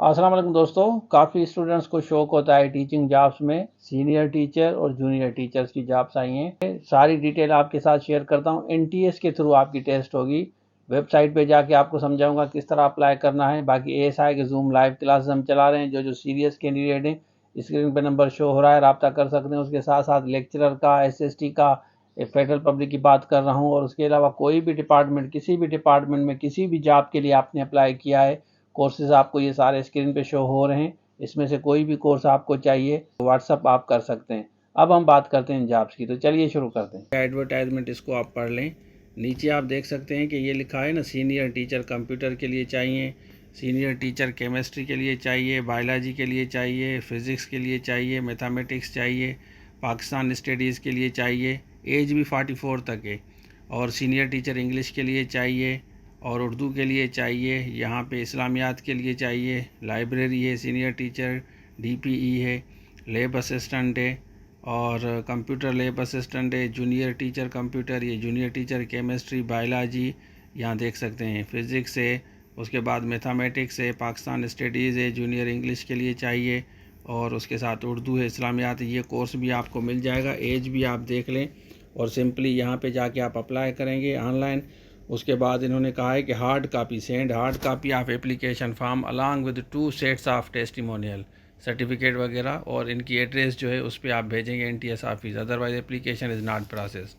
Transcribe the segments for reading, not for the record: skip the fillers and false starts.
अस्सलाम वालेकुम दोस्तों, काफ़ी स्टूडेंट्स को शौक होता है टीचिंग जॉब्स में। सीनियर टीचर और जूनियर टीचर्स की जॉब्स आई हैं। सारी डिटेल आपके साथ शेयर करता हूं। एनटीएस के थ्रू आपकी टेस्ट होगी। वेबसाइट पे जाके आपको समझाऊंगा किस तरह अप्लाई करना है। बाकी एएसआई के जूम लाइव क्लासेस हम चला रहे हैं। जो सीरियस कैंडिडेट हैं, स्क्रीन पे नंबर शो हो रहा है, रब्ता कर सकते हैं। उसके साथ साथ लेक्चरर का, एसएसटी का, फेडरल पब्लिक की बात कर रहा हूँ। और उसके अलावा कोई भी डिपार्टमेंट, किसी भी डिपार्टमेंट में किसी भी जॉब के लिए आपने अप्लाई किया है, कोर्सेज आपको ये सारे स्क्रीन पे शो हो रहे हैं। इसमें से कोई भी कोर्स आपको चाहिए तो व्हाट्सअप आप कर सकते हैं। अब हम बात करते हैं जॉब्स की, तो चलिए शुरू करते हैं। एडवर्टाइजमेंट इसको आप पढ़ लें। नीचे आप देख सकते हैं कि ये लिखा है ना, सीनियर टीचर कंप्यूटर के लिए चाहिए, सीनियर टीचर केमिस्ट्री के लिए चाहिए, बायोलॉजी के लिए चाहिए, फिज़िक्स के लिए चाहिए, मैथमेटिक्स चाहिए, पाकिस्तान स्टडीज़ के लिए चाहिए, एज भी 44 तक है। और सीनियर टीचर इंग्लिश के लिए चाहिए और उर्दू के लिए चाहिए। यहाँ पे इस्लामियात के लिए चाहिए, लाइब्रेरी है, सीनियर टीचर, डीपीई है, लैब असिस्टेंट है और कंप्यूटर लैब असिस्टेंट है। जूनियर टीचर कंप्यूटर, ये जूनियर टीचर केमिस्ट्री, बायोलॉजी यहाँ देख सकते हैं, फ़िज़िक्स है। उसके बाद मैथमेटिक्स है, पाकिस्तान स्टडीज़ है, जूनियर इंग्लिश के लिए चाहिए और उसके साथ उर्दू है, इस्लामियात है। ये कोर्स भी आपको मिल जाएगा। एज भी आप देख लें और सिंपली यहाँ पे जाके आप अप्लाई करेंगे ऑनलाइन। उसके बाद इन्होंने कहा है कि hard copy, send hard copy of application form along with 2 sets of testimonial certificate वगैरह, और इनकी एड्रेस जो है उस पर आप भेजेंगे NTS office, otherwise application is not process.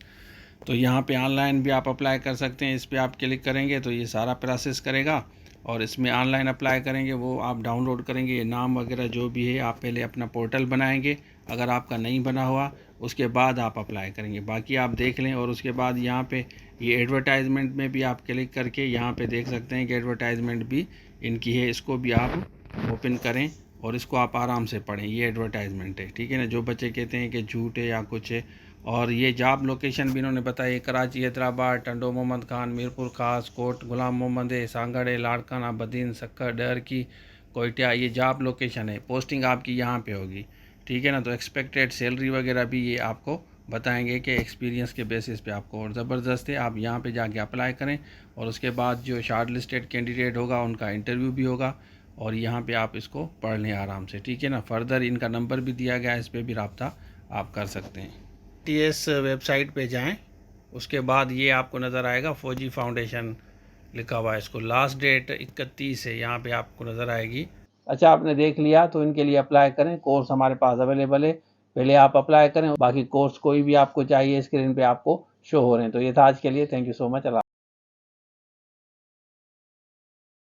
तो यहाँ पे ऑनलाइन भी आप अप्लाई कर सकते हैं। इस पर आप क्लिक करेंगे तो ये सारा प्रोसेस करेगा और इसमें ऑनलाइन अप्लाई करेंगे, वो आप डाउनलोड करेंगे। ये नाम वगैरह जो भी है, आप पहले अपना पोर्टल बनाएंगे, अगर आपका नहीं बना हुआ उसके बाद आप अप्लाई करेंगे। बाकी आप देख लें। और उसके बाद यहाँ पे ये एडवर्टाइजमेंट में भी आप क्लिक करके यहाँ पे देख सकते हैं कि एडवर्टाइजमेंट भी इनकी है, इसको भी आप ओपन करें और इसको आप आराम से पढ़ें। ये एडवर्टाइजमेंट है, ठीक है ना। जो बच्चे कहते हैं कि झूठ है या कुछ है। और ये जॉब लोकेशन भी इन्होंने बताई, कराची, हैदराबाद, टंडो मोहम्मद खान, मीरपुर खास, कोट गुलाम मोहम्मद है, सांगड़ है, लाड़काना, बदीन, सक्कर, डर की, कोयटा, ये जॉब लोकेशन है। पोस्टिंग आपकी यहाँ पे होगी, ठीक है ना। तो एक्सपेक्टेड सैलरी वगैरह भी ये आपको बताएंगे कि एक्सपीरियंस के बेसिस पे आपको। और ज़बरदस्त है, आप यहाँ पे जाके अप्लाई करें और उसके बाद जो शॉर्ट लिस्टेड कैंडिडेट होगा उनका इंटरव्यू भी होगा और यहाँ पे आप इसको पढ़ लें आराम से, ठीक है ना। फर्दर इनका नंबर भी दिया गया है, इस पर भी रब्ता आप कर सकते हैं। टीएस वेबसाइट पे जाएं, उसके बाद ये आपको नज़र आएगा फौजी फाउंडेशन लिखा हुआ है, इसको लास्ट डेट 31 है, यहाँ पे आपको नज़र आएगी। अच्छा, आपने देख लिया तो इनके लिए अप्लाई करें। कोर्स हमारे पास अवेलेबल है, पहले आप अप्लाई करें। बाकी कोर्स कोई भी आपको चाहिए स्क्रीन पे आपको शो हो रहे हैं। तो ये था आज के लिए। Thank you so much.